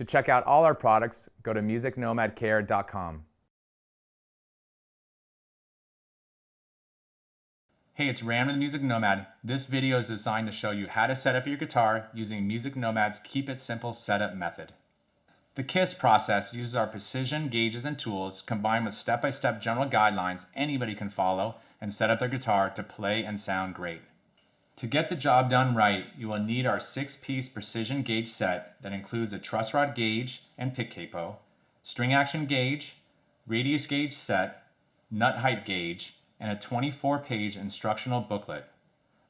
To check out all our products, go to musicnomadcare.com. Hey, it's Rand with Music Nomad. This video is designed to show you how to set up your guitar using Music Nomad's Keep It Simple setup method. The KISS process uses our precision gauges and tools combined with step-by-step general guidelines anybody can follow and set up their guitar to play and sound great. To get the job done right, you will need our 6-piece precision gauge set that includes a truss rod gauge and pick capo, string action gauge, radius gauge set, nut height gauge, and a 24-page instructional booklet.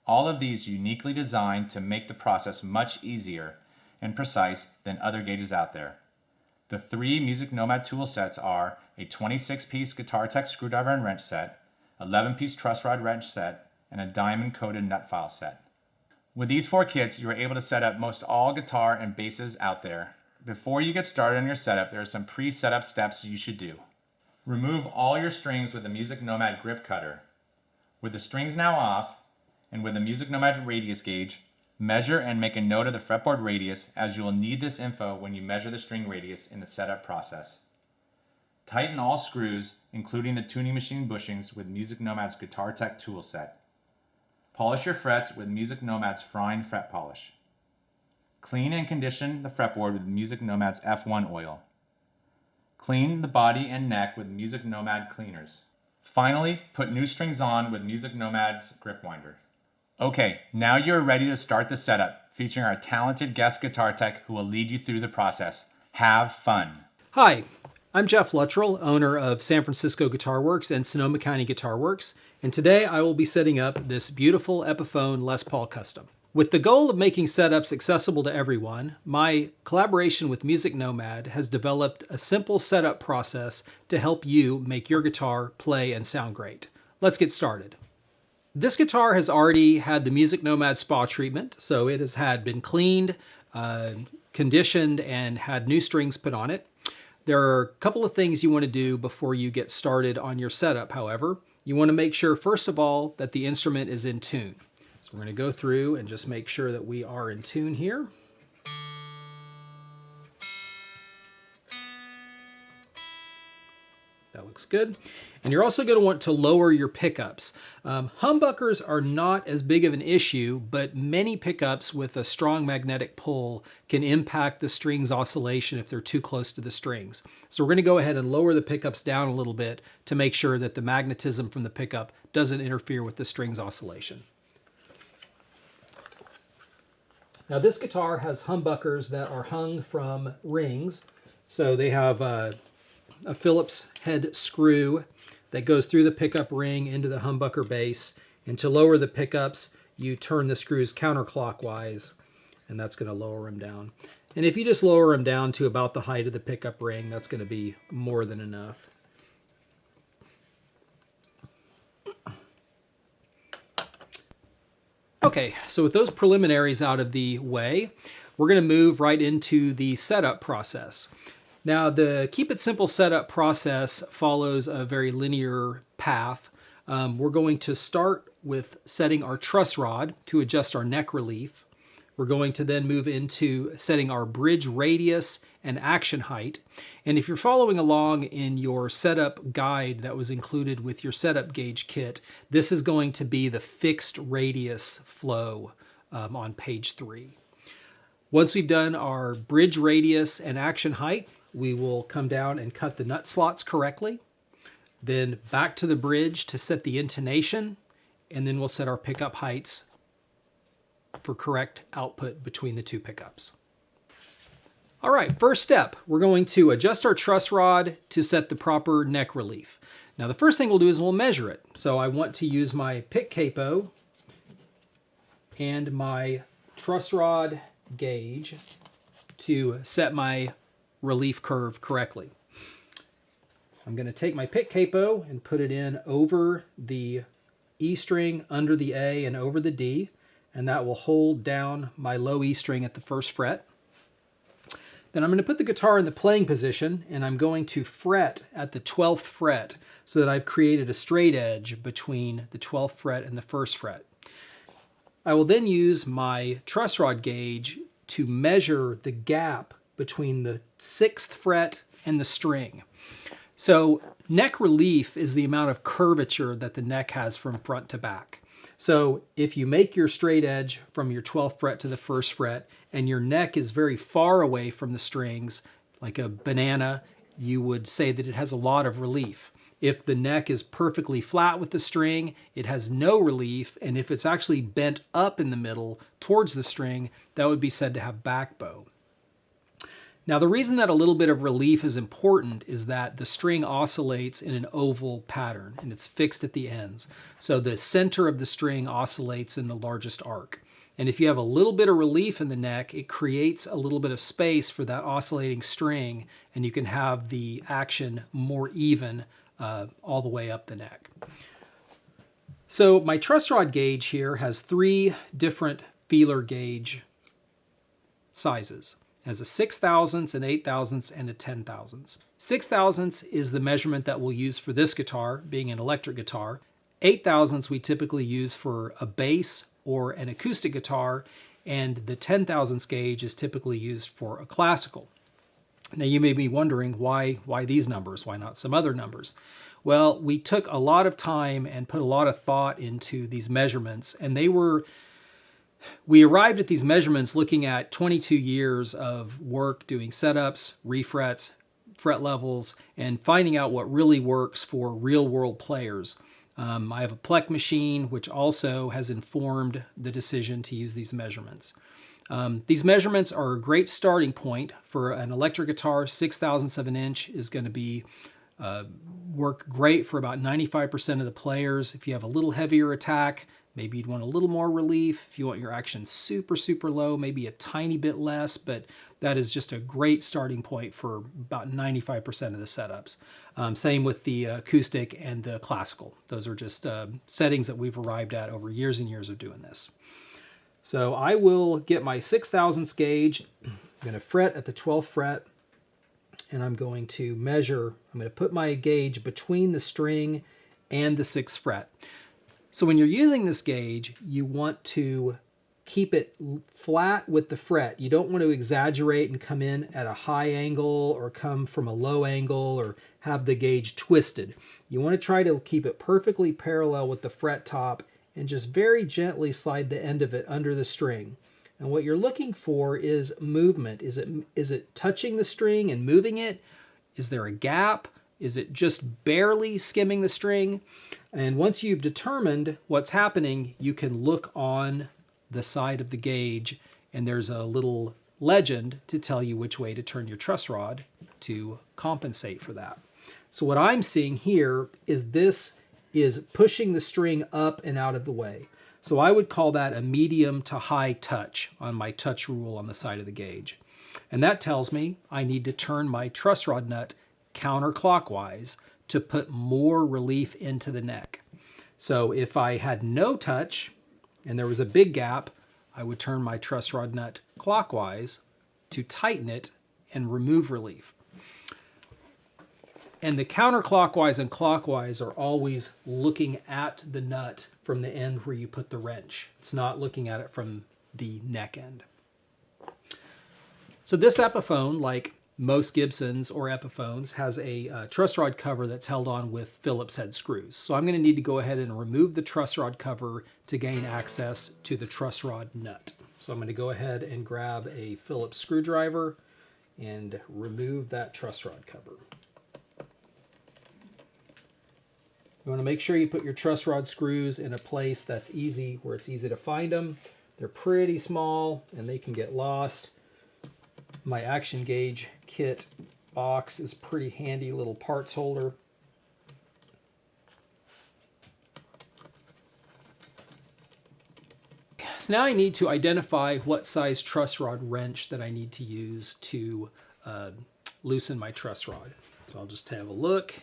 All of these uniquely designed to make the process much easier and precise than other gauges out there. The 3 Music Nomad tool sets are a 26-piece Guitar Tech screwdriver and wrench set, 11-piece truss rod wrench set, and a diamond-coated nut file set. With these 4 kits, you are able to set up most all guitar and basses out there. Before you get started on your setup, there are some pre-setup steps you should do. Remove all your strings with the Music Nomad grip cutter. With the strings now off, and with the Music Nomad radius gauge, measure and make a note of the fretboard radius, as you will need this info when you measure the string radius in the setup process. Tighten all screws, including the tuning machine bushings, with Music Nomad's Guitar Tech tool set. Polish your frets with Music Nomad's Fine Fret Polish. Clean and condition the fretboard with Music Nomad's F1 oil. Clean the body and neck with Music Nomad cleaners. Finally, put new strings on with Music Nomad's grip winder. Okay, now you're ready to start the setup, featuring our talented guest guitar tech who will lead you through the process. Have fun. Hi, I'm Jeff Luttrell, owner of San Francisco Guitar Works and Sonoma County Guitar Works, and today I will be setting up this beautiful EPIPHONE Les Paul Custom. With the goal of making setups accessible to everyone, my collaboration with Music Nomad has developed a simple setup process to help you make your guitar play and sound great. Let's get started. This guitar has already had the Music Nomad spa treatment, so it has been cleaned, conditioned, and had new strings put on it. There are a couple of things you want to do before you get started on your setup, however. You want to make sure, first of all, that the instrument is in tune. So we're going to go through and just make sure that we are in tune here. That looks good. And you're also going to want to lower your pickups. Humbuckers are not as big of an issue, but many pickups with a strong magnetic pull can impact the strings oscillation if they're too close to the strings. So we're going to go ahead and lower the pickups down a little bit to make sure that the magnetism from the pickup doesn't interfere with the strings oscillation. Now this guitar has humbuckers that are hung from rings. So they have a Phillips head screw that goes through the pickup ring into the humbucker base. And to lower the pickups, you turn the screws counterclockwise, and that's going to lower them down. And if you just lower them down to about the height of the pickup ring, that's going to be more than enough. Okay, so with those preliminaries out of the way, we're going to move right into the setup process. Now, the Keep It Simple setup process follows a very linear path. We're going to start with setting our truss rod to adjust our neck relief. We're going to then move into setting our bridge radius and action height. And if you're following along in your setup guide that was included with your setup gauge kit, this is going to be the fixed radius flow on page 3. Once we've done our bridge radius and action height, we will come down and cut the nut slots correctly, then back to the bridge to set the intonation, and then we'll set our pickup heights for correct output between the 2 pickups. All right, first step, we're going to adjust our truss rod to set the proper neck relief. Now the first thing we'll do is we'll measure it. So I want to use my pick capo and my truss rod gauge to set my relief curve correctly. I'm going to take my pick capo and put it in over the E string, under the A, and over the D, and that will hold down my low E string at the 1st fret. Then I'm going to put the guitar in the playing position, and I'm going to fret at the 12th fret so that I've created a straight edge between the 12th fret and the 1st fret. I will then use my truss rod gauge to measure the gap between the 6th fret and the string. So neck relief is the amount of curvature that the neck has from front to back. So if you make your straight edge from your 12th fret to the 1st fret and your neck is very far away from the strings, like a banana, you would say that it has a lot of relief. If the neck is perfectly flat with the string, it has no relief, and if it's actually bent up in the middle towards the string, that would be said to have back bow. Now, the reason that a little bit of relief is important is that the string oscillates in an oval pattern, and it's fixed at the ends. So the center of the string oscillates in the largest arc. And if you have a little bit of relief in the neck, it creates a little bit of space for that oscillating string, and you can have the action more even all the way up the neck. So my truss rod gauge here has 3 different feeler gauge sizes. It has a 6/1000, an 8/1000, and a 10/1000. 6/1000 is the measurement that we'll use for this guitar, being an electric guitar. 8/1000 we typically use for a bass or an acoustic guitar, and the 10/1000 gauge is typically used for a classical. Now you may be wondering why these numbers, why not some other numbers? Well, we took a lot of time and put a lot of thought into these measurements, and we arrived at these measurements looking at 22 years of work doing setups, refrets, fret levels, and finding out what really works for real-world players. I have a Plek machine, which also has informed the decision to use these measurements. These measurements are a great starting point for an electric guitar. 6/1000 of an inch is going to be work great for about 95% of the players. If you have a little heavier attack, maybe you'd want a little more relief. If you want your action super, super low, maybe a tiny bit less, but that is just a great starting point for about 95% of the setups. Same with the acoustic and the classical. Those are just settings that we've arrived at over years and years of doing this. So I will get my 6/1000 gauge. I'm going to fret at the 12th fret, and I'm going to measure. I'm going to put my gauge between the string and the 6th fret. So when you're using this gauge, you want to keep it flat with the fret. You don't want to exaggerate and come in at a high angle or come from a low angle or have the gauge twisted. You want to try to keep it perfectly parallel with the fret top and just very gently slide the end of it under the string. And what you're looking for is movement. Is it touching the string and moving it? Is there a gap? Is it just barely skimming the string? And once you've determined what's happening, you can look on the side of the gauge, and there's a little legend to tell you which way to turn your truss rod to compensate for that. So what I'm seeing here is this is pushing the string up and out of the way. So I would call that a medium to high touch on my touch rule on the side of the gauge. And that tells me I need to turn my truss rod nut counterclockwise to put more relief into the neck. So if I had no touch and there was a big gap, I would turn my truss rod nut clockwise to tighten it and remove relief. And the counterclockwise and clockwise are always looking at the nut from the end where you put the wrench. It's not looking at it from the neck end. So this Epiphone, like most Gibsons or Epiphones, has a truss rod cover that's held on with Phillips head screws. So I'm going to need to go ahead and remove the truss rod cover to gain access to the truss rod nut. So I'm going to go ahead and grab a Phillips screwdriver and remove that truss rod cover. You want to make sure you put your truss rod screws in a place that's easy, where it's easy to find them. They're pretty small and they can get lost. My action gauge kit box is pretty handy little parts holder. So now I need to identify what size truss rod wrench that I need to use to loosen my truss rod. So I'll just have a look.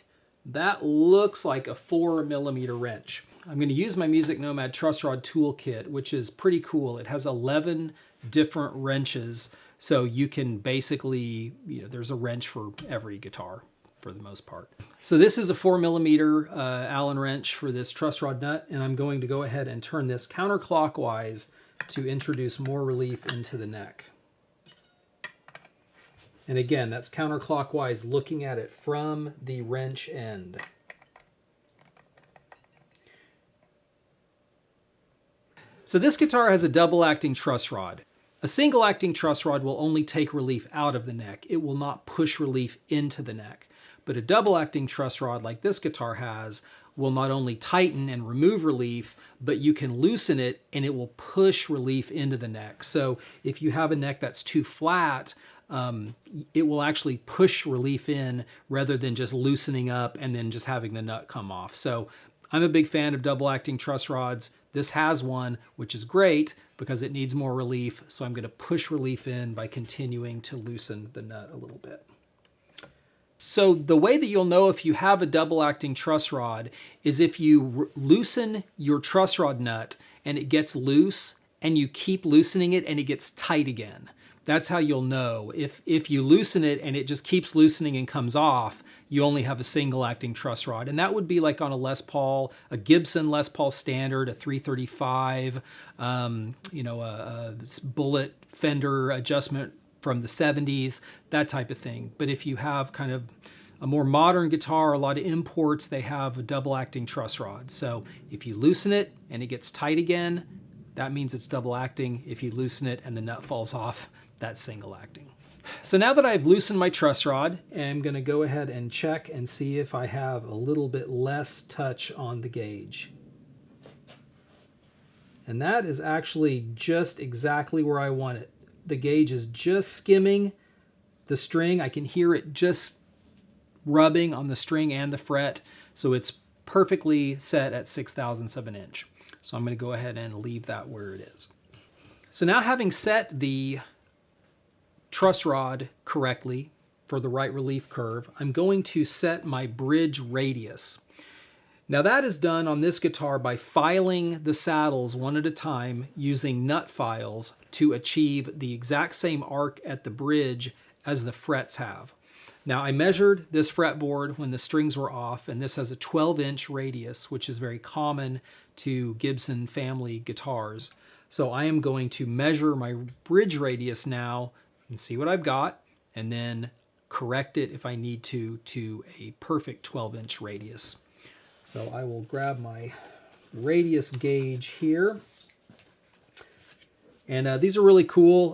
That looks like a 4mm wrench. I'm going to use my Music Nomad truss rod toolkit, which is pretty cool. It has 11 different wrenches, so you can basically, there's a wrench for every guitar for the most part. So this is a 4mm Allen wrench for this truss rod nut, and I'm going to go ahead and turn this counterclockwise to introduce more relief into the neck. And again, that's counterclockwise, looking at it from the wrench end. So this guitar has a double acting truss rod. A single acting truss rod will only take relief out of the neck. It will not push relief into the neck. But a double acting truss rod like this guitar has will not only tighten and remove relief, but you can loosen it and it will push relief into the neck. So if you have a neck that's too flat, it will actually push relief in rather than just loosening up and then just having the nut come off. So I'm a big fan of double acting truss rods. This has one, which is great because it needs more relief. So I'm going to push relief in by continuing to loosen the nut a little bit. So the way that you'll know if you have a double acting truss rod is if you loosen your truss rod nut and it gets loose and you keep loosening it and it gets tight again. That's how you'll know. If you loosen it and it just keeps loosening and comes off, you only have a single acting truss rod. And that would be like on a Les Paul, a Gibson Les Paul Standard, a 335, a bullet fender adjustment from the 70s, that type of thing. But if you have kind of a more modern guitar, a lot of imports, they have a double acting truss rod. So if you loosen it and it gets tight again, that means it's double acting. If you loosen it and the nut falls off, that's single acting. So now that I've loosened my truss rod, I'm going to go ahead and check and see if I have a little bit less touch on the gauge. And that is actually just exactly where I want it. The gauge is just skimming the string. I can hear it just rubbing on the string and the fret. So it's perfectly set at 6/1000 of an inch. So I'm going to go ahead and leave that where it is. So now having set the truss rod correctly for the right relief curve, I'm going to set my bridge radius. Now that is done on this guitar by filing the saddles one at a time using nut files to achieve the exact same arc at the bridge as the frets have. Now I measured this fretboard when the strings were off, and this has a 12-inch radius, which is very common to Gibson family guitars. So I am going to measure my bridge radius now and see what I've got, and then correct it if I need to a perfect 12-inch radius. So I will grab my radius gauge here. And these are really cool.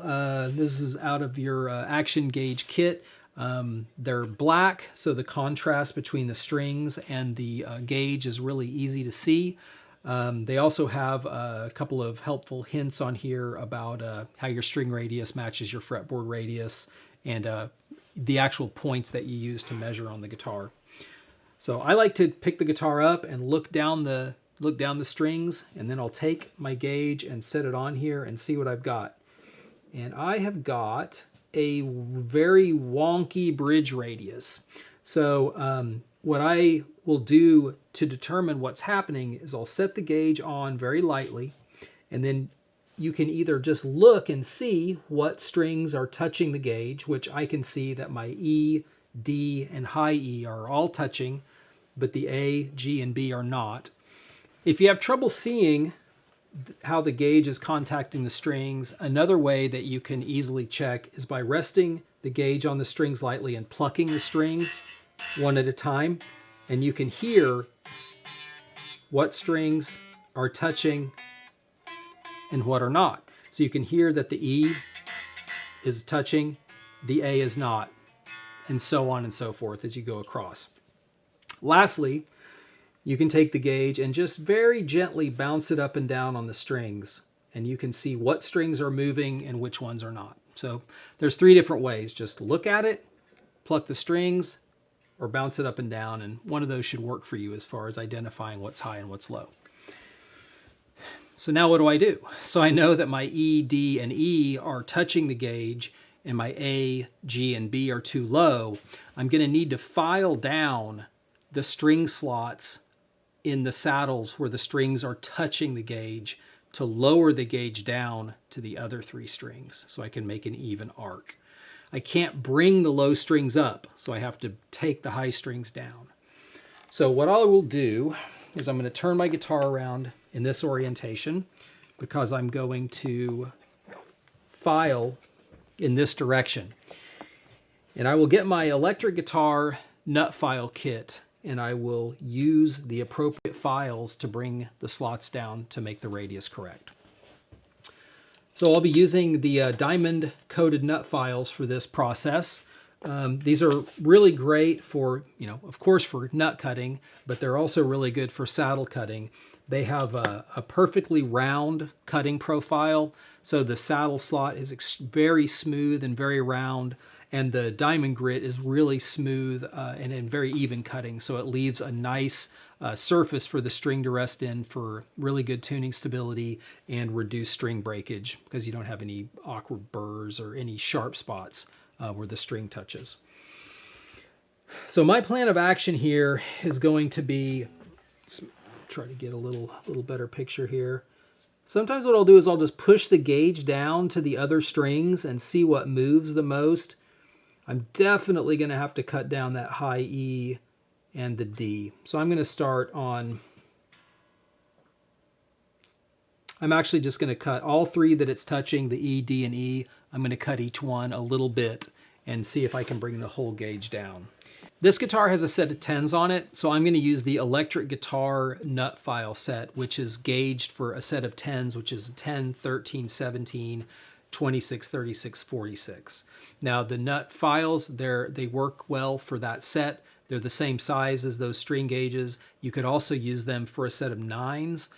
This is out of your Action Gauge kit. They're black, so the contrast between the strings and the gauge is really easy to see. They also have a couple of helpful hints on here about how your string radius matches your fretboard radius and the actual points that you use to measure on the guitar. So I like to pick the guitar up and look down the strings, and then I'll take my gauge and set it on here and see what I've got. And I have got a very wonky bridge radius. So what I will do to determine what's happening is I'll set the gauge on very lightly, and then you can either just look and see what strings are touching the gauge, which I can see that my E, D, and high E are all touching, but the A, G, and B are not. If you have trouble seeing how the gauge is contacting the strings, another way that you can easily check is by resting the gauge on the strings lightly and plucking the strings one at a time, and you can hear what strings are touching and what are not. So you can hear that the E is touching, the A is not, and so on and so forth as you go across. Lastly, you can take the gauge and just very gently bounce it up and down on the strings, and you can see what strings are moving and which ones are not. So there's 3 different ways. Just look at it, pluck the strings, or bounce it up and down, and one of those should work for you as far as identifying what's high and what's low. So now what do? So I know that my E, D, and E are touching the gauge, and my A, G, and B are too low. I'm going to need to file down the string slots in the saddles where the strings are touching the gauge to lower the gauge down to the other 3 strings so I can make an even arc. I can't bring the low strings up, so I have to take the high strings down. So what I will do is I'm going to turn my guitar around in this orientation because I'm going to file in this direction. And I will get my electric guitar nut file kit, and I will use the appropriate files to bring the slots down to make the radius correct. So I'll be using the diamond coated nut files for this process. These are really great for, of course for nut cutting, but they're also really good for saddle cutting. They have a perfectly round cutting profile, so the saddle slot is very smooth and very round, and the diamond grit is really smooth and very even cutting, so it leaves a nice surface for the string to rest in for really good tuning stability and reduced string breakage, because you don't have any awkward burrs or any sharp spots where the string touches. So my plan of action here is going to be, let's try to get a little better picture here. Sometimes what I'll do is I'll just push the gauge down to the other strings and see what moves the most. I'm definitely going to have to cut down that high E and the D. So I'm going to start on, I'm actually just going to cut all three that it's touching, the E, D, and E. I'm going to cut each one a little bit and see if I can bring the whole gauge down. This guitar has a set of 10s on it, so I'm going to use the electric guitar nut file set, which is gauged for a set of 10s, which is 10, 13, 17, 26, 36, 46. Now the nut files, they work well for that set. They're the same size as those string gauges. You could also use them for a set of 9s.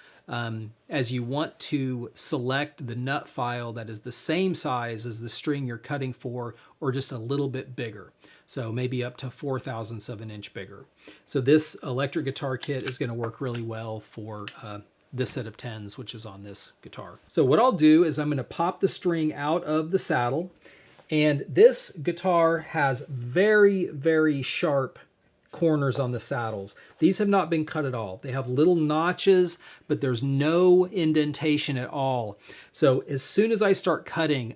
As you want to select the nut file that is the same size as the string you're cutting for, or just a little bit bigger. So maybe up to 4/1000 of an inch bigger. So this electric guitar kit is going to work really well for this set of 10s, which is on this guitar. So what I'll do is I'm going to pop the string out of the saddle, and this guitar has very, very sharp corners on the saddles. These have not been cut at all. They have little notches, but there's no indentation at all. So as soon as I start cutting,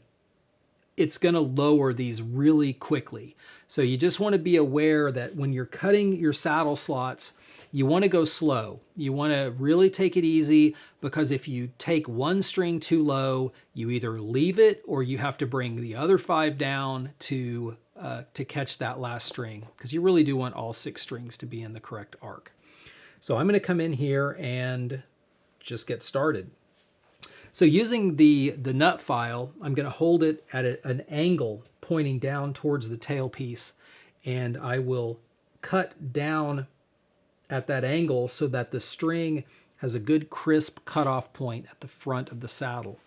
it's going to lower these really quickly. So you just want to be aware that when you're cutting your saddle slots, you want to go slow. You want to really take it easy, because if you take one string too low, you either leave it or you have to bring the other 5 down to catch that last string, because you really do want all 6 strings to be in the correct arc. So I'm going to come in here and just get started. So using the nut file, I'm going to hold it at an angle pointing down towards the tailpiece, and I will cut down at that angle so that the string has a good crisp cutoff point at the front of the saddle.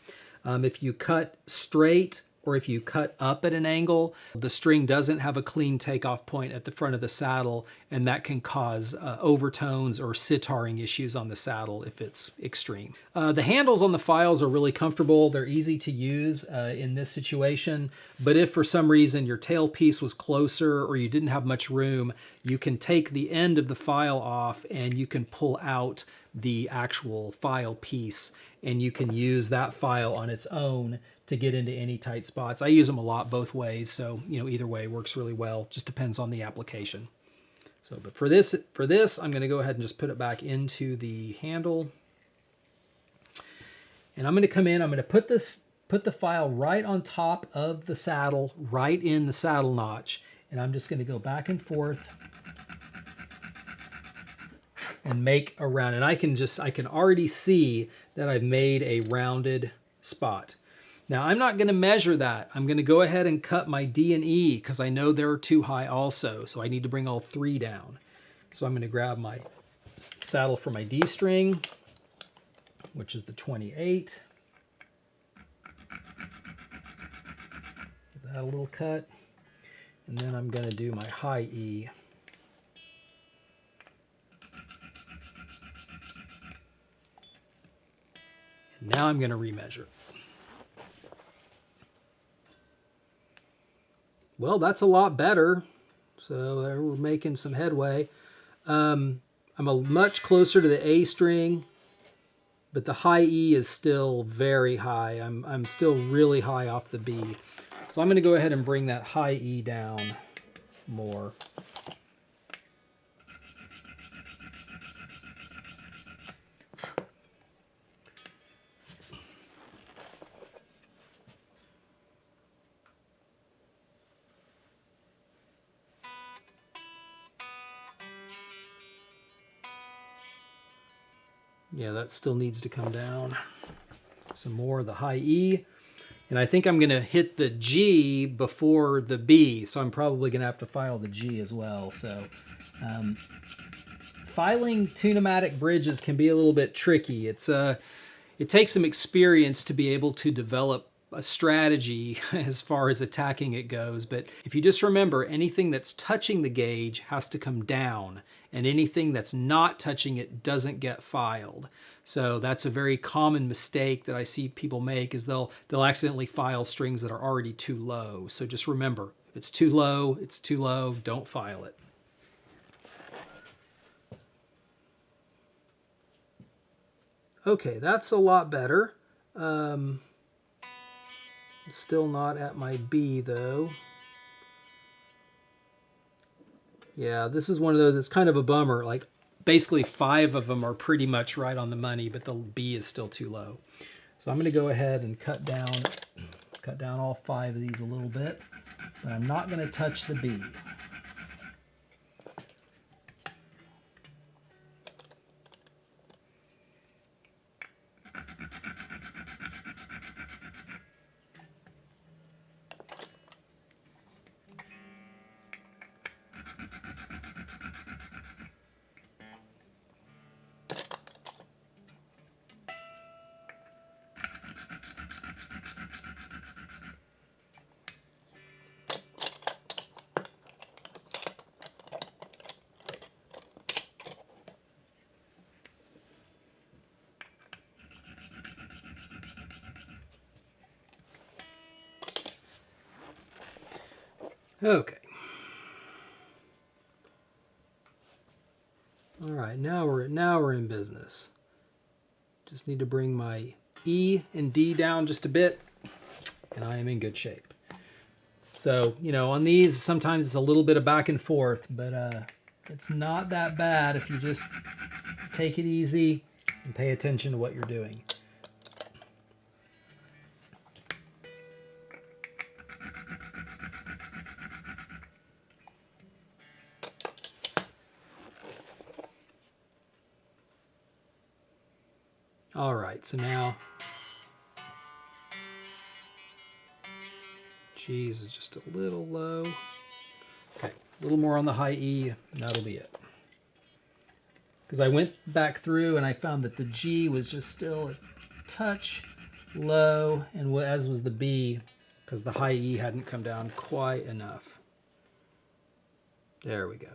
If you cut straight or if you cut up at an angle, the string doesn't have a clean takeoff point at the front of the saddle, and that can cause overtones or sitaring issues on the saddle if it's extreme. The handles on the files are really comfortable. They're easy to use in this situation, but if for some reason your tailpiece was closer or you didn't have much room, you can take the end of the file off and you can pull out the actual file piece, and you can use that file on its own to get into any tight spots. I use them a lot both ways, so either way works really well. Just depends on the application. So, but for this, I'm going to go ahead and just put it back into the handle, and I'm going to come in. I'm going to put the file right on top of the saddle, right in the saddle notch, and I'm just going to go back and forth and make a round. And I can already see that I've made a rounded spot. Now I'm not going to measure that. I'm going to go ahead and cut my D and E because I know they're too high also. So I need to bring all 3 down. So I'm going to grab my saddle for my D string, which is the 28. Give that a little cut. And then I'm going to do my high E. And now I'm going to remeasure. Well, that's a lot better. So we're making some headway. I'm much closer to the A string, but the high E is still very high. I'm still really high off the B. So I'm going to go ahead and bring that high E down more. Yeah, that still needs to come down. Some more of the high E. And I think I'm going to hit the G before the B, so I'm probably going to have to file the G as well. So filing tunematic bridges can be a little bit tricky. It takes some experience to be able to develop a strategy as far as attacking it goes. But if you just remember, anything that's touching the gauge has to come down, and anything that's not touching it doesn't get filed. So that's a very common mistake that I see people make, is they'll accidentally file strings that are already too low. So just remember, if it's too low, it's too low, don't file it. Okay, that's a lot better. Still not at my B though. Yeah, this is one of those, it's kind of a bummer. Like basically 5 of them are pretty much right on the money, but the B is still too low. So I'm going to go ahead and cut down all 5 of these a little bit, but I'm not going to touch the B. Okay. All right, now we're in business. Just need to bring my E and D down just a bit, and I am in good shape. So, you know, on these, sometimes it's a little bit of back and forth, but it's not that bad if you just take it easy and pay attention to what you're doing. All right, so now G's is just a little low. Okay, a little more on the high E, and that'll be it. Because I went back through and I found that the G was just still a touch low, and as was the B, because the high E hadn't come down quite enough. There we go.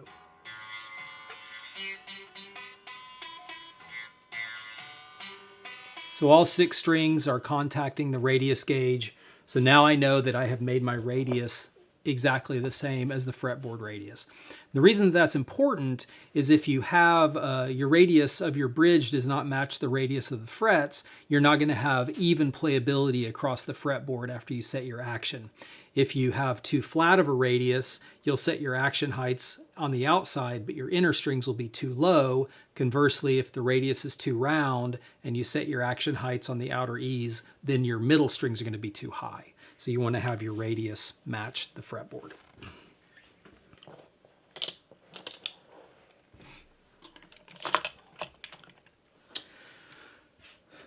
So all 6 strings are contacting the radius gauge. So now I know that I have made my radius exactly the same as the fretboard radius. The reason that that's important is if you have your radius of your bridge does not match the radius of the frets, you're not going to have even playability across the fretboard after you set your action. If you have too flat of a radius, you'll set your action heights on the outside, but your inner strings will be too low. Conversely, if the radius is too round and you set your action heights on the outer E's, then your middle strings are going to be too high. So you want to have your radius match the fretboard.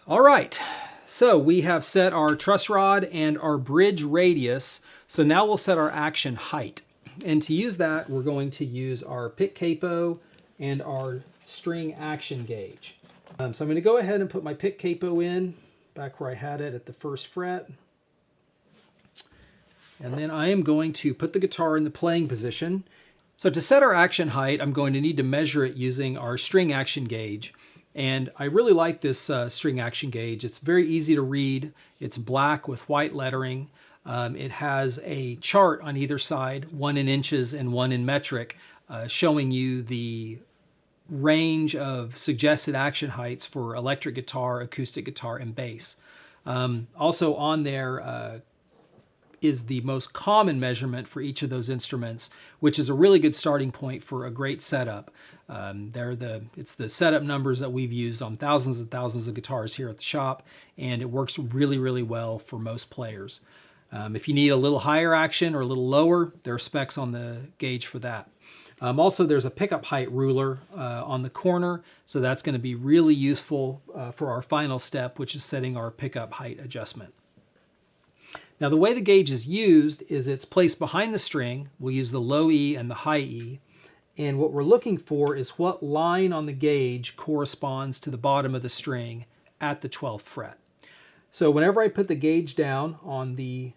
All right, so we have set our truss rod and our bridge radius. So now we'll set our action height. And to use that, we're going to use our pick capo and our string action gauge. So I'm going to go ahead and put my pick capo in, back where I had it at the first fret. And then I am going to put the guitar in the playing position. So to set our action height, I'm going to need to measure it using our string action gauge. And I really like this string action gauge. It's very easy to read. It's black with white lettering. It has a chart on either side, 1 in inches and 1 in metric, showing you the range of suggested action heights for electric guitar, acoustic guitar, and bass. Also on there is the most common measurement for each of those instruments, which is a really good starting point for a great setup. It's the setup numbers that we've used on thousands and thousands of guitars here at the shop, and it works really, really well for most players. If you need a little higher action or a little lower, there are specs on the gauge for that. Also, there's a pickup height ruler on the corner, so that's going to be really useful for our final step, which is setting our pickup height adjustment. Now, the way the gauge is used is it's placed behind the string. We'll use the low E and the high E. And what we're looking for is what line on the gauge corresponds to the bottom of the string at the 12th fret. So whenever I put the gauge down on the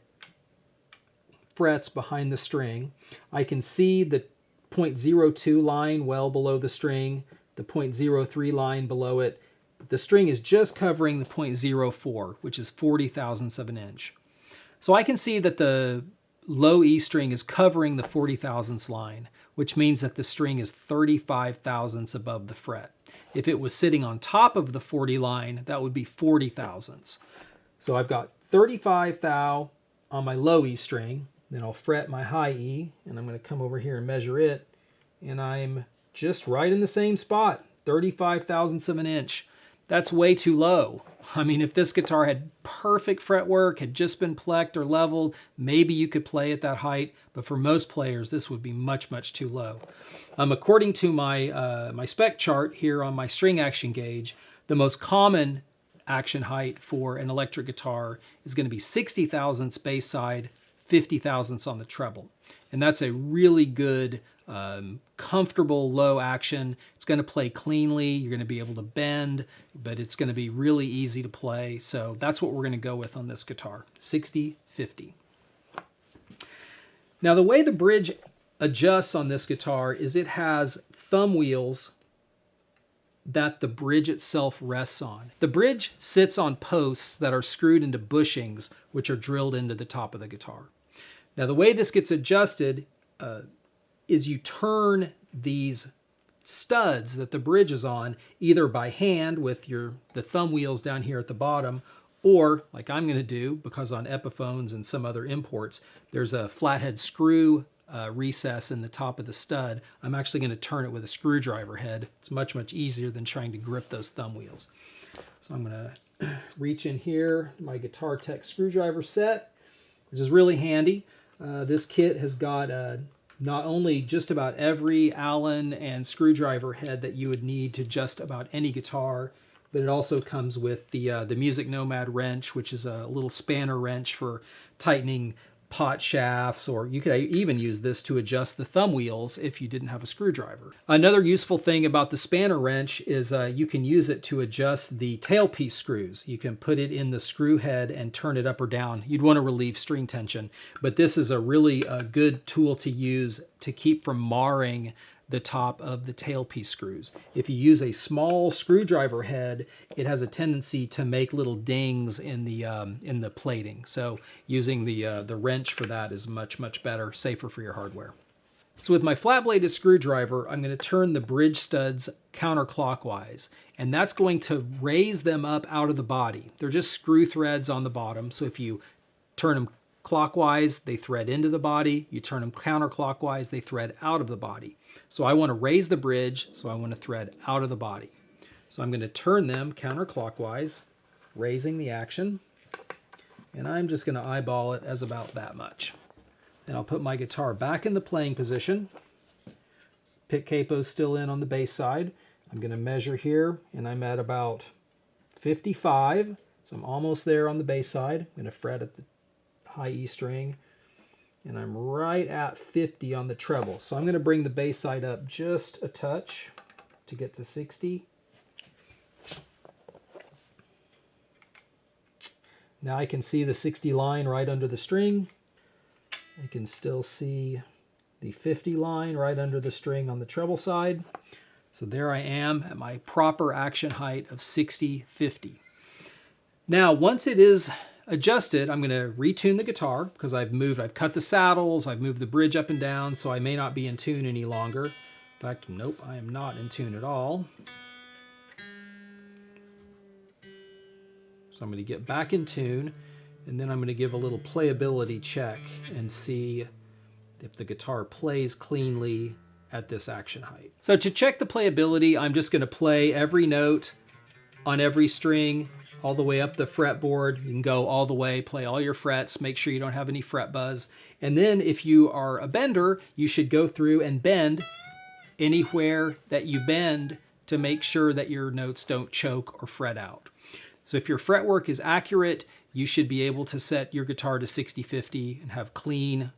frets behind the string, I can see the 0.02 line well below the string, the 0.03 line below it. The string is just covering the 0.04, which is 40 thousandths of an inch. So I can see that the low E string is covering the 40 thousandths line, which means that the string is 35 thousandths above the fret. If it was sitting on top of the 40 line, that would be 40 thousandths. So I've got 35 thou on my low E string, then I'll fret my high E, and I'm going to come over here and measure it, and I'm just right in the same spot, 35 thousandths of an inch. That's way too low. I mean, if this guitar had perfect fretwork, had just been plecked or leveled, maybe you could play at that height, but for most players, this would be much, much too low. According to my, my spec chart here on my string action gauge, the most common action height for an electric guitar is going to be 60 thousandths bass side, 50 thousandths on the treble. And that's a really good, comfortable low action. It's going to play cleanly. You're going to be able to bend, but it's going to be really easy to play. So that's what we're going to go with on this guitar, 60-50. Now the way the bridge adjusts on this guitar is it has thumb wheels that the bridge itself rests on. The bridge sits on posts that are screwed into bushings, which are drilled into the top of the guitar. Now the way this gets adjusted is you turn these studs that the bridge is on either by hand with the thumb wheels down here at the bottom, or like I'm going to do, because on EPIPHONEs and some other imports, there's a flathead screw recess in the top of the stud. I'm actually going to turn it with a screwdriver head. It's much, much easier than trying to grip those thumb wheels. So I'm going to reach in here, my Guitar Tech screwdriver set, which is really handy. This kit has got not only just about every Allen and screwdriver head that you would need to just about any guitar, but it also comes with the Music Nomad wrench, which is a little spanner wrench for tightening pot shafts, or you could even use this to adjust the thumb wheels if you didn't have a screwdriver. Another useful thing about the spanner wrench is you can use it to adjust the tailpiece screws. You can put it in the screw head and turn it up or down. You'd want to relieve string tension, but this is a really good tool to use to keep from marring the top of the tailpiece screws. If you use a small screwdriver head, it has a tendency to make little dings in the plating. So using the wrench for that is much, much better, safer for your hardware. So with my flat-bladed screwdriver, I'm going to turn the bridge studs counterclockwise, and that's going to raise them up out of the body. They're just screw threads on the bottom, so if you turn them clockwise, they thread into the body. You turn them counterclockwise, they thread out of the body. So I want to raise the bridge, so I want to thread out of the body. So I'm going to turn them counterclockwise, raising the action, and I'm just going to eyeball it as about that much. Then I'll put my guitar back in the playing position. Pick capo's still in on the bass side. I'm going to measure here, and I'm at about 55, so I'm almost there on the bass side. I'm going to fret at the high E string, and I'm right at 50 on the treble. So I'm going to bring the bass side up just a touch to get to 60. Now I can see the 60 line right under the string. I can still see the 50 line right under the string on the treble side. So there I am at my proper action height of 60-50. Now once it is adjusted, I'm going to retune the guitar because I've cut the saddles, I've moved the bridge up and down, so I may not be in tune any longer. In fact, nope, I am not in tune at all. So I'm going to get back in tune, and then I'm going to give a little playability check and see if the guitar plays cleanly at this action height. So to check the playability, I'm just going to play every note on every string all the way up the fretboard. You can go all the way, play all your frets, make sure you don't have any fret buzz. And then if you are a bender, you should go through and bend anywhere that you bend to make sure that your notes don't choke or fret out. So if your fretwork is accurate, you should be able to set your guitar to 60-50 and have clean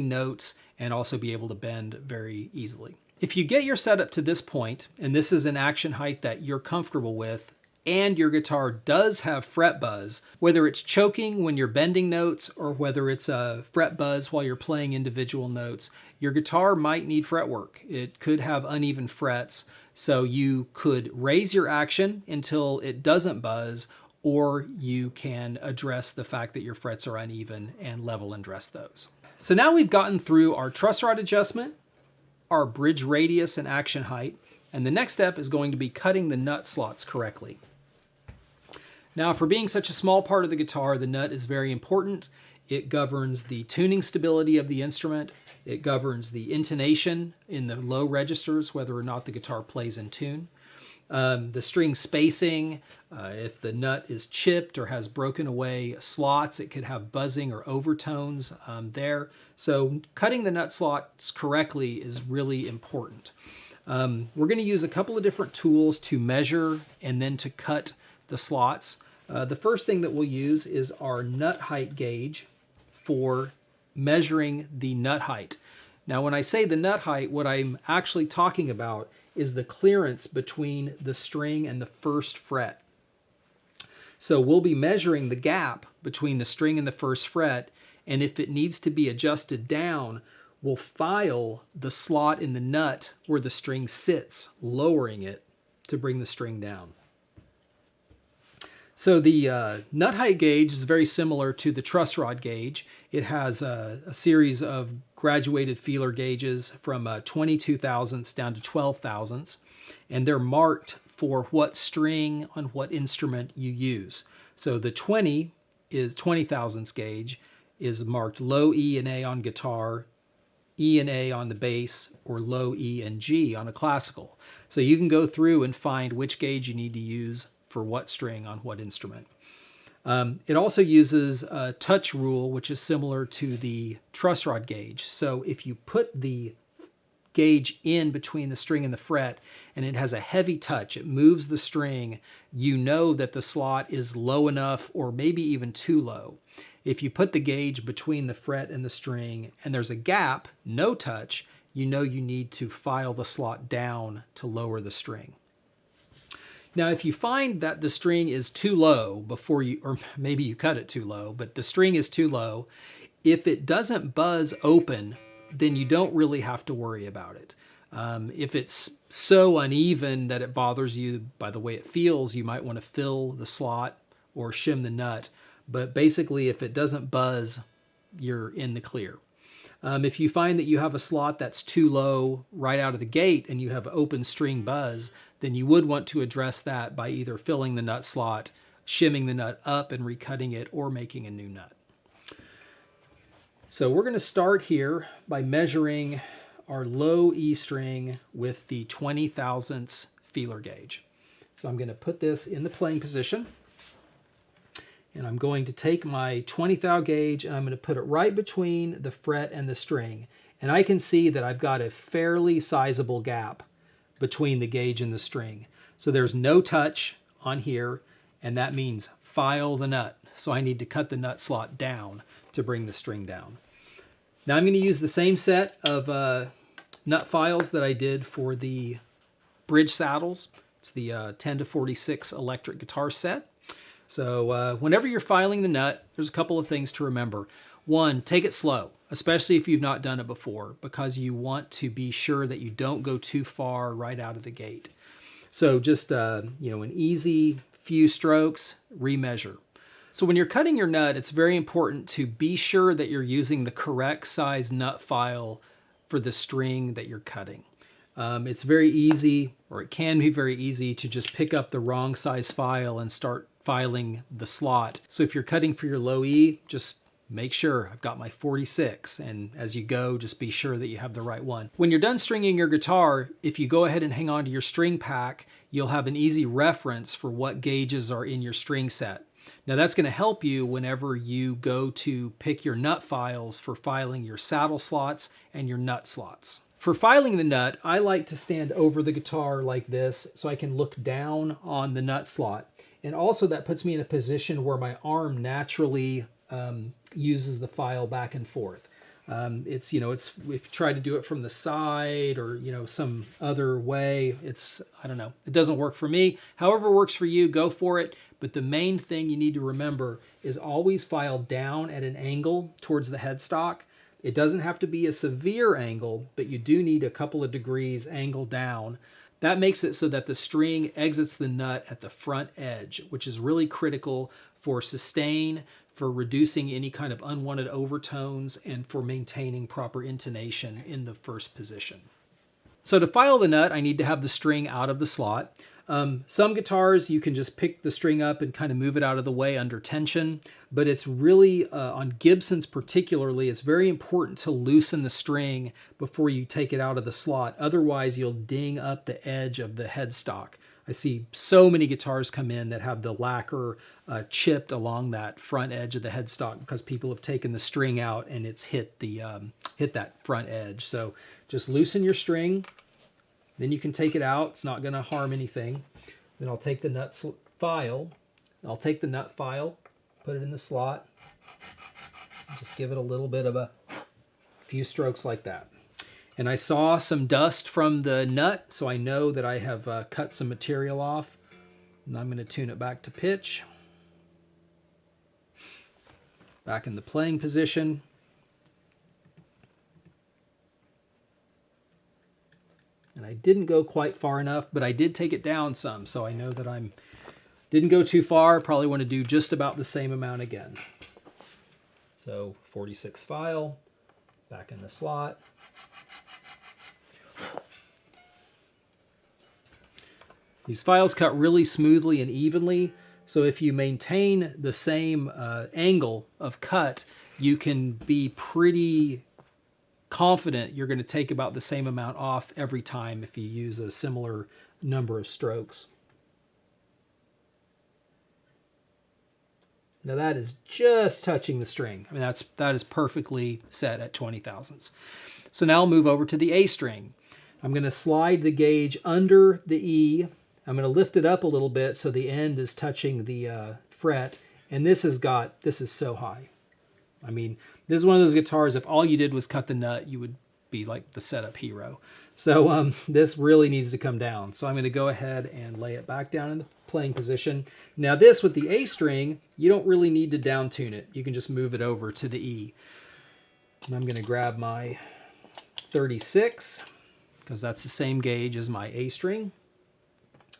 notes, and also be able to bend very easily. If you get your setup to this point, and this is an action height that you're comfortable with, and your guitar does have fret buzz, whether it's choking when you're bending notes or whether it's a fret buzz while you're playing individual notes, your guitar might need fretwork. It could have uneven frets, so you could raise your action until it doesn't buzz, or you can address the fact that your frets are uneven and level and dress those. So now we've gotten through our truss rod adjustment, our bridge radius and action height, and the next step is going to be cutting the nut slots correctly. Now, for being such a small part of the guitar, the nut is very important. It governs the tuning stability of the instrument. It governs the intonation in the low registers, whether or not the guitar plays in tune. The string spacing, if the nut is chipped or has broken away slots, it could have buzzing or overtones there. So cutting the nut slots correctly is really important. We're going to use a couple of different tools to measure and then to cut the slots. The first thing that we'll use is our nut height gauge for measuring the nut height. Now, when I say the nut height, what I'm actually talking about is the clearance between the string and the first fret. So we'll be measuring the gap between the string and the first fret, and if it needs to be adjusted down, we'll file the slot in the nut where the string sits, lowering it to bring the string down. So the nut height gauge is very similar to the truss rod gauge. It has a series of graduated feeler gauges from 22 thousandths down to 12 thousandths, and they're marked for what string on what instrument you use. So the 20 thousandths gauge is marked low E and A on guitar, E and A on the bass, or low E and G on a classical. So you can go through and find which gauge you need to use for what string on what instrument. It also uses a touch rule, which is similar to the truss rod gauge. So if you put the gauge in between the string and the fret and it has a heavy touch, it moves the string, you know that the slot is low enough or maybe even too low. If you put the gauge between the fret and the string and there's a gap, no touch, you know you need to file the slot down to lower the string. Now, if you find that the string is too low before you, or maybe you cut it too low, but the string is too low, if it doesn't buzz open, then you don't really have to worry about it. If it's so uneven that it bothers you by the way it feels, you might want to fill the slot or shim the nut. But basically, if it doesn't buzz, you're in the clear. If you find that you have a slot that's too low right out of the gate and you have open string buzz, then you would want to address that by either filling the nut slot, shimming the nut up and recutting it, or making a new nut. So we're going to start here by measuring our low E string with the 20 thousandths feeler gauge. So I'm going to put this in the playing position, and I'm going to take my 20 thou gauge and I'm going to put it right between the fret and the string. And I can see that I've got a fairly sizable gap between the gauge and the string. So there's no touch on here, and that means file the nut. So I need to cut the nut slot down to bring the string down. Now I'm going to use the same set of nut files that I did for the bridge saddles. It's the 10 to 46 electric guitar set. So whenever you're filing the nut, there's a couple of things to remember. One, take it slow, especially if you've not done it before, because you want to be sure that you don't go too far right out of the gate. So just an easy few strokes, remeasure. So when you're cutting your nut, it's very important to be sure that you're using the correct size nut file for the string that you're cutting. It's very easy, or it can be very easy, to just pick up the wrong size file and start filing the slot. So if you're cutting for your low E, just make sure I've got my 46, and as you go, just be sure that you have the right one. When you're done stringing your guitar, if you go ahead and hang on to your string pack, you'll have an easy reference for what gauges are in your string set. Now that's going to help you whenever you go to pick your nut files for filing your saddle slots and your nut slots. For filing the nut, I like to stand over the guitar like this so I can look down on the nut slot. And also that puts me in a position where my arm naturally uses the file back and forth. It's if you try to do it from the side or, some other way, I don't know, it doesn't work for me. However it works for you, go for it. But the main thing you need to remember is always file down at an angle towards the headstock. It doesn't have to be a severe angle, but you do need a couple of degrees angle down. That makes it so that the string exits the nut at the front edge, which is really critical for sustain, for reducing any kind of unwanted overtones, and for maintaining proper intonation in the first position. So to file the nut, I need to have the string out of the slot. Some guitars, you can just pick the string up and kind of move it out of the way under tension, but it's really, on Gibsons particularly, it's very important to loosen the string before you take it out of the slot. Otherwise, you'll ding up the edge of the headstock. I see so many guitars come in that have the lacquer chipped along that front edge of the headstock because people have taken the string out and it's hit that front edge. So just loosen your string. Then you can take it out. It's not going to harm anything. Then I'll take the nut file. I'll take the nut file, put it in the slot. Just give it a little bit of a few strokes like that. And I saw some dust from the nut, so I know that I have cut some material off. And I'm going to tune it back to pitch. Back in the playing position. And I didn't go quite far enough, but I did take it down some, so I know that didn't go too far. Probably want to do just about the same amount again. So 46 file, back in the slot. These files cut really smoothly and evenly, so if you maintain the same angle of cut, you can be pretty confident you're going to take about the same amount off every time if you use a similar number of strokes. Now that is just touching the string. I mean, that is perfectly set at 20 thousandths. So now I'll move over to the A string. I'm going to slide the gauge under the E. I'm going to lift it up a little bit so the end is touching the fret. And this is so high. I mean, this is one of those guitars, if all you did was cut the nut, you would be like the setup hero. So this really needs to come down. So I'm going to go ahead and lay it back down in the playing position. Now this, with the A string, you don't really need to down tune it. You can just move it over to the E. And I'm going to grab my 36, because that's the same gauge as my A string.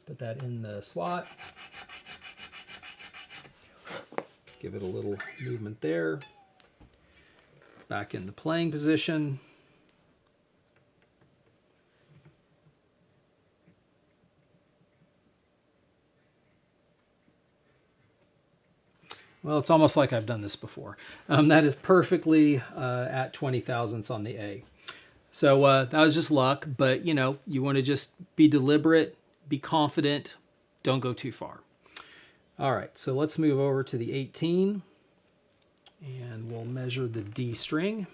Put that in the slot. Give it a little movement there. Back in the playing position. Well, it's almost like I've done this before. That is perfectly at 20 thousandths on the A. So that was just luck, but you want to just be deliberate, be confident, don't go too far. All right, so let's move over to the 18. And we'll measure the D string.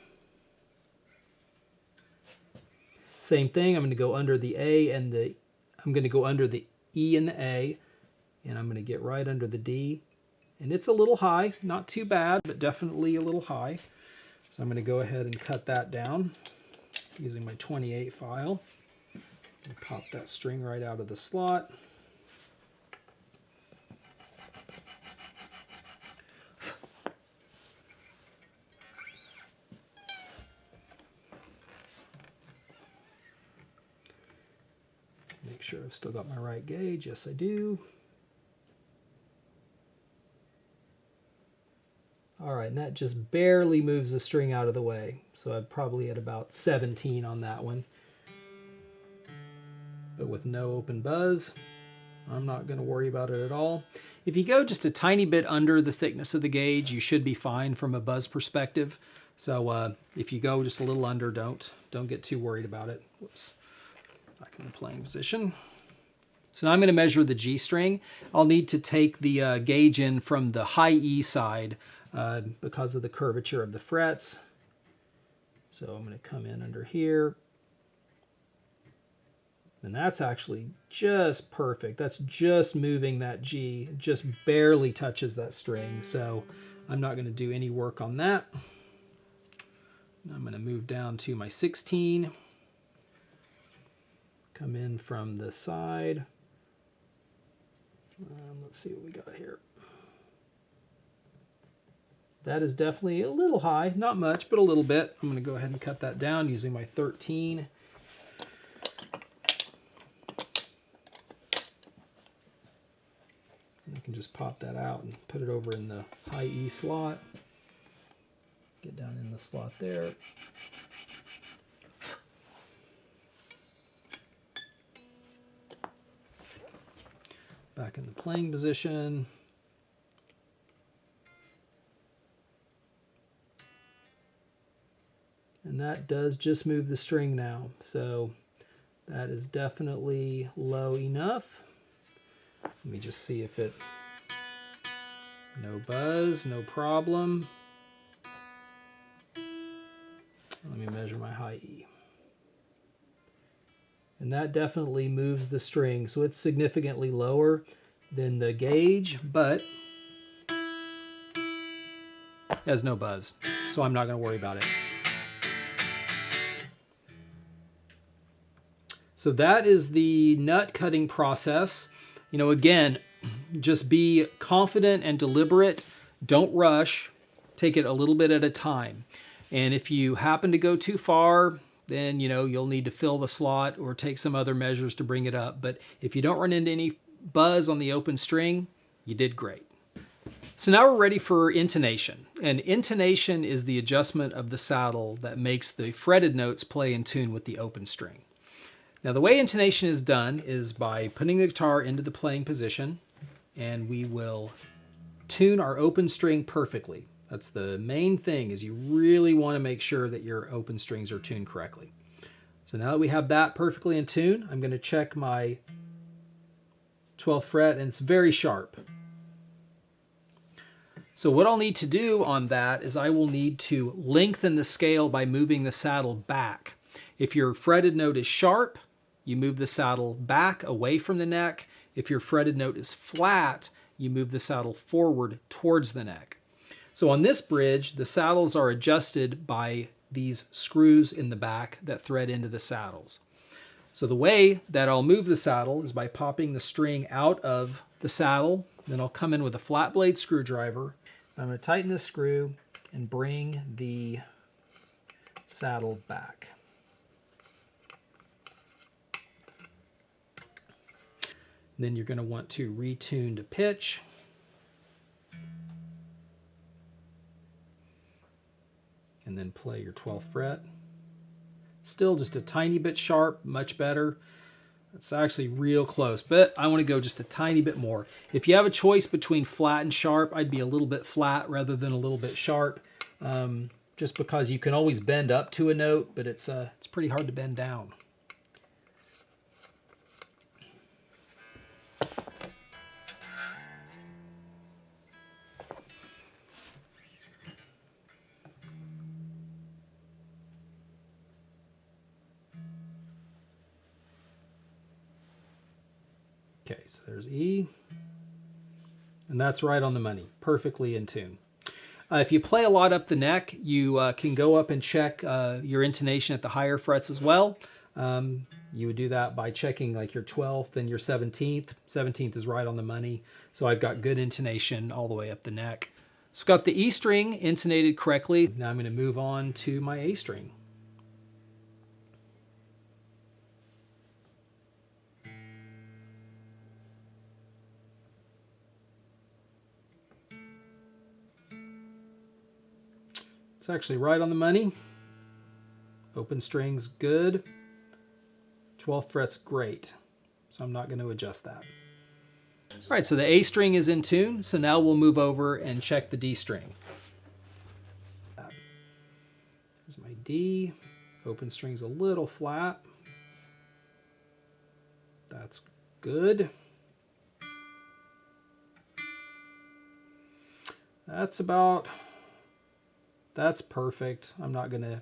Same thing, I'm going to go under the A and I'm going to go under the E and the A, and I'm going to get right under the D. And it's a little high, not too bad, but definitely a little high. So I'm going to go ahead and cut that down using my 28 file. And pop that string right out of the slot. Make sure I've still got my right gauge. Yes, I do. All right, and that just barely moves the string out of the way. So I'm probably at about 17 on that one. But with no open buzz. I'm not going to worry about it at all. If you go just a tiny bit under the thickness of the gauge, you should be fine from a buzz perspective. So if you go just a little under, don't get too worried about it. Whoops. Back in the playing position. So now I'm going to measure the G string. I'll need to take the gauge in from the high E side because of the curvature of the frets. So I'm going to come in under here. And that's actually just perfect. That's just moving that G. It just barely touches that string. So I'm not going to do any work on that. I'm going to move down to my 16. Come in from the side. Let's see what we got here. That is definitely a little high. Not much, but a little bit. I'm going to go ahead and cut that down using my 13. I can just pop that out and put it over in the high E slot. Get down in the slot there. Back in the playing position. And that does just move the string now. So that is definitely low enough. Let me just see if it, no buzz, no problem. Let me measure my high E. And that definitely moves the string. So it's significantly lower than the gauge, but has no buzz. So I'm not going to worry about it. So that is the nut cutting process. You know, again, just be confident and deliberate. Don't rush. Take it a little bit at a time. And if you happen to go too far, then, you know, you'll need to fill the slot or take some other measures to bring it up. But if you don't run into any buzz on the open string, you did great. So now we're ready for intonation. And intonation is the adjustment of the saddle that makes the fretted notes play in tune with the open string. Now the way intonation is done is by putting the guitar into the playing position, and we will tune our open string perfectly. That's the main thing, is you really want to make sure that your open strings are tuned correctly. So now that we have that perfectly in tune, I'm going to check my 12th fret, and it's very sharp. So what I'll need to do on that is I will need to lengthen the scale by moving the saddle back. If your fretted note is sharp, you move the saddle back away from the neck. If your fretted note is flat, you move the saddle forward towards the neck. So on this bridge, the saddles are adjusted by these screws in the back that thread into the saddles. So the way that I'll move the saddle is by popping the string out of the saddle. Then I'll come in with a flat blade screwdriver. I'm going to tighten the screw and bring the saddle back. Then you're going to want to retune to pitch. And then play your 12th fret. Still just a tiny bit sharp, much better. It's actually real close, but I want to go just a tiny bit more. If you have a choice between flat and sharp, I'd be a little bit flat rather than a little bit sharp. Just because you can always bend up to a note, but it's pretty hard to bend down. Okay, so there's E, and that's right on the money, perfectly in tune. If you play a lot up the neck, you can go up and check your intonation at the higher frets as well. You would do that by checking like your 12th and your 17th. 17th is right on the money, so I've got good intonation all the way up the neck. So I've got the E string intonated correctly. Now I'm going to move on to my A string. It's actually right on the money. Open string's good. 12th fret's great. So I'm not going to adjust that. All right, so the A string is in tune, so now we'll move over and check the D string. There's my D. Open string's a little flat. That's good. That's perfect. I'm not gonna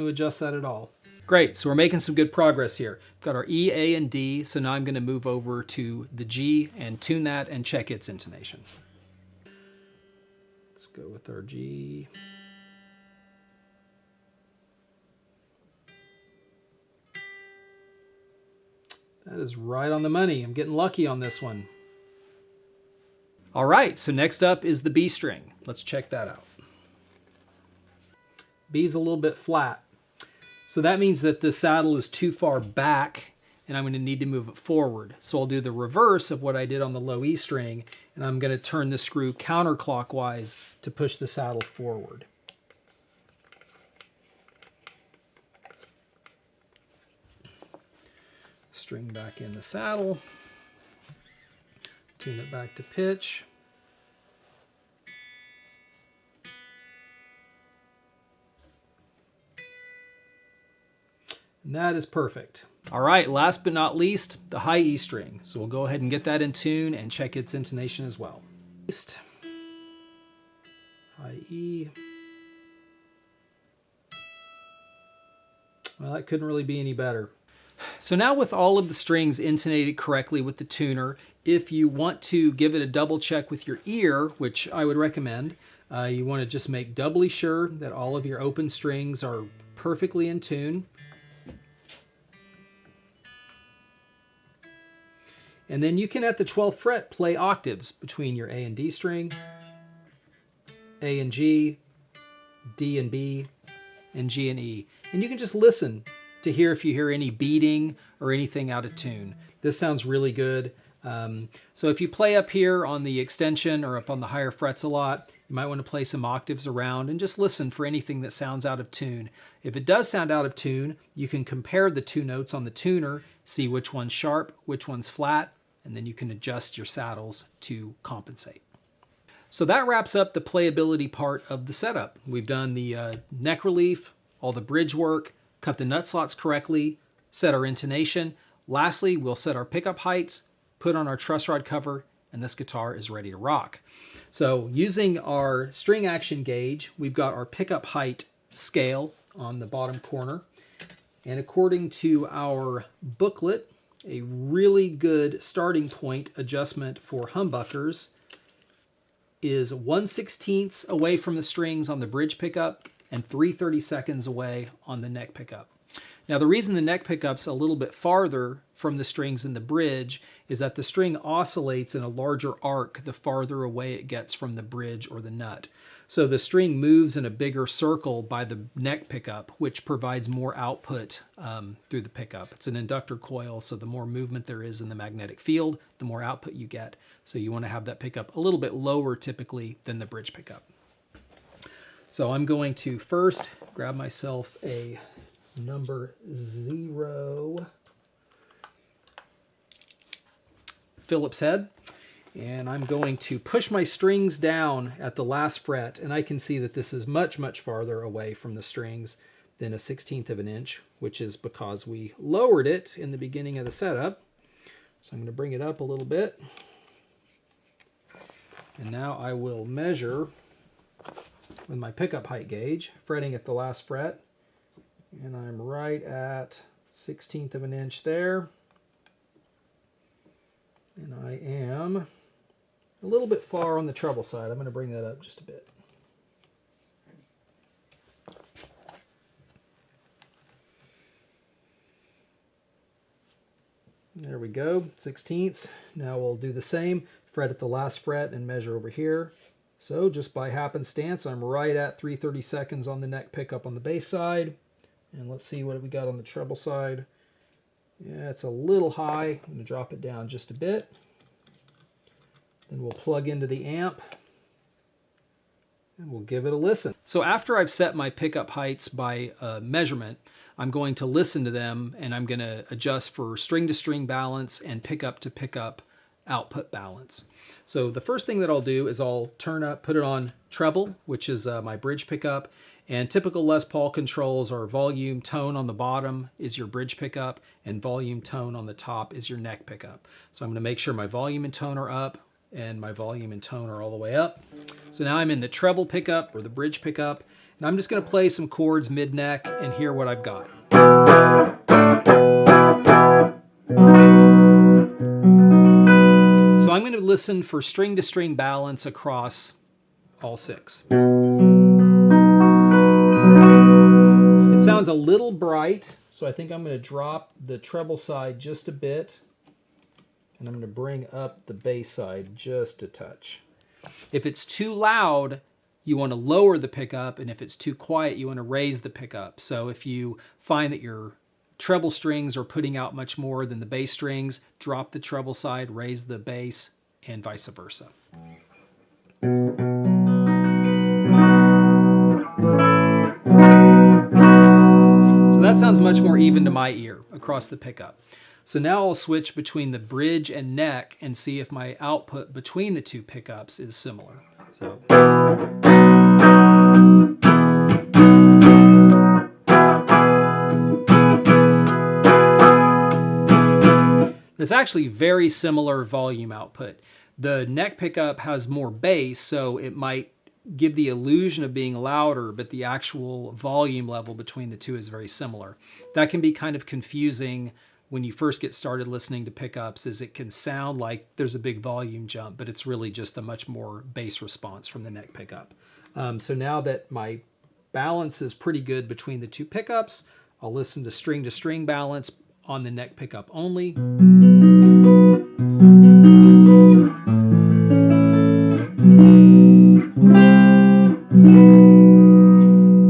adjust that at all. Great, so we're making some good progress here. We've got our E, A, and D, so now I'm gonna move over to the G and tune that and check its intonation. Let's go with our G. That is right on the money. I'm getting lucky on this one. All right, so next up is the B string. Let's check that out. B's a little bit flat. So that means that the saddle is too far back and I'm going to need to move it forward. So I'll do the reverse of what I did on the low E string, and I'm going to turn the screw counterclockwise to push the saddle forward. String back in the saddle, tune it back to pitch. And that is perfect. All right, last but not least, the high E string. So we'll go ahead and get that in tune and check its intonation as well. High E. Well, that couldn't really be any better. So now with all of the strings intonated correctly with the tuner, if you want to give it a double check with your ear, which I would recommend, you want to just make doubly sure that all of your open strings are perfectly in tune. And then you can, at the 12th fret, play octaves between your A and D string, A and G, D and B, and G and E. And you can just listen to hear if you hear any beating or anything out of tune. This sounds really good. So if you play up here on the extension or up on the higher frets a lot, you might want to play some octaves around and just listen for anything that sounds out of tune. If it does sound out of tune, you can compare the two notes on the tuner, see which one's sharp, which one's flat, and then you can adjust your saddles to compensate. So that wraps up the playability part of the setup. We've done the neck relief, all the bridge work, cut the nut slots correctly, set our intonation. Lastly, we'll set our pickup heights, put on our truss rod cover, and this guitar is ready to rock. So using our string action gauge, we've got our pickup height scale on the bottom corner. And according to our booklet, a really good starting point adjustment for humbuckers is 1/16 away from the strings on the bridge pickup and 3/32 away on the neck pickup. Now the reason the neck pickup's a little bit farther from the strings in the bridge is that the string oscillates in a larger arc the farther away it gets from the bridge or the nut. So the string moves in a bigger circle by the neck pickup, which provides more output through the pickup. It's an inductor coil, so the more movement there is in the magnetic field, the more output you get. So you want to have that pickup a little bit lower typically than the bridge pickup. So I'm going to first grab myself a number 0 Phillips head, and I'm going to push my strings down at the last fret, and I can see that this is much, much farther away from the strings than 1/16 of an inch, which is because we lowered it in the beginning of the setup. So I'm going to bring it up a little bit, and now I will measure with my pickup height gauge, fretting at the last fret, and I'm right at 1/16 of an inch there. And I am a little bit far on the treble side. I'm going to bring that up just a bit. There we go, 1/16. Now we'll do the same, fret at the last fret and measure over here. So just by happenstance, I'm right at 3/32 on the neck pickup on the bass side. And let's see what we got on the treble side. Yeah, it's a little high. I'm going to drop it down just a bit. Then we'll plug into the amp and we'll give it a listen. So after I've set my pickup heights by measurement, I'm going to listen to them and I'm going to adjust for string to string balance and pickup to pickup output balance. So the first thing that I'll do is I'll put it on treble, which is my bridge pickup. And typical Les Paul controls are volume, tone on the bottom is your bridge pickup, and volume, tone on the top is your neck pickup. So I'm going to make sure my volume and tone are up, and my volume and tone are all the way up. So now I'm in the treble pickup or the bridge pickup, and I'm just going to play some chords mid-neck and hear what I've got. So I'm going to listen for string-to-string balance across all 6. It sounds a little bright, so I think I'm going to drop the treble side just a bit, and I'm going to bring up the bass side just a touch. If it's too loud, you want to lower the pickup, and if it's too quiet, you want to raise the pickup. So if you find that your treble strings are putting out much more than the bass strings, drop the treble side, raise the bass, and vice versa. That sounds much more even to my ear across the pickup. So now I'll switch between the bridge and neck and see if my output between the 2 pickups is similar. So it's actually very similar volume output. The neck pickup has more bass, so it might give the illusion of being louder, but the actual volume level between the 2 is very similar. That can be kind of confusing when you first get started listening to pickups, as it can sound like there's a big volume jump, but it's really just a much more bass response from the neck pickup. So now that my balance is pretty good between the 2 pickups, I'll listen to string balance on the neck pickup only.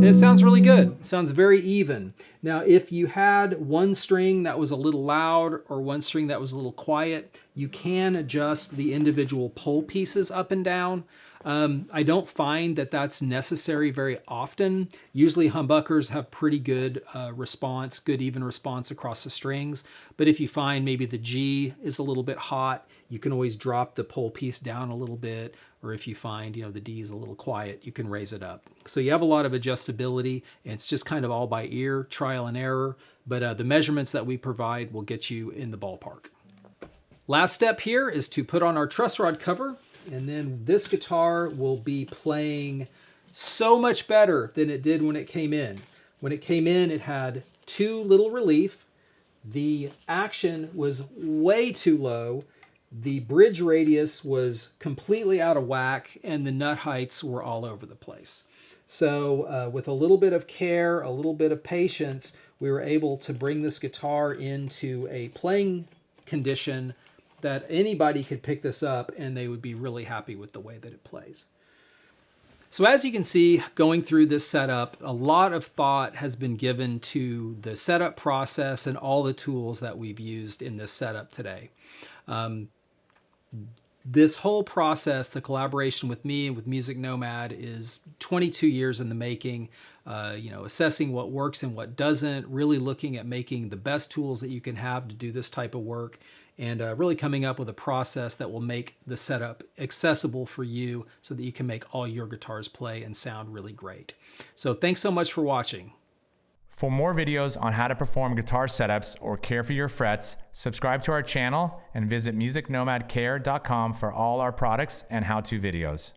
It sounds really good. It sounds very even. Now, if you had one string that was a little loud or one string that was a little quiet, you can adjust the individual pole pieces up and down. I don't find that that's necessary very often. Usually humbuckers have pretty good response, good even response across the strings. But if you find maybe the G is a little bit hot, you can always drop the pole piece down a little bit. Or if you find, the D is a little quiet, you can raise it up. So you have a lot of adjustability, and it's just kind of all by ear, trial and error. But the measurements that we provide will get you in the ballpark. Last step here is to put on our truss rod cover. And then this guitar will be playing so much better than it did when it came in. When it came in, it had too little relief. The action was way too low. The bridge radius was completely out of whack, and the nut heights were all over the place. So with a little bit of care, a little bit of patience, we were able to bring this guitar into a playing condition that anybody could pick this up and they would be really happy with the way that it plays. So as you can see, going through this setup, a lot of thought has been given to the setup process and all the tools that we've used in this setup today. This whole process, the collaboration with me and with Music Nomad, is 22 years in the making. Assessing what works and what doesn't, really looking at making the best tools that you can have to do this type of work, and really coming up with a process that will make the setup accessible for you so that you can make all your guitars play and sound really great. So thanks so much for watching. For more videos on how to perform guitar setups or care for your frets, subscribe to our channel and visit musicnomadcare.com for all our products and how-to videos.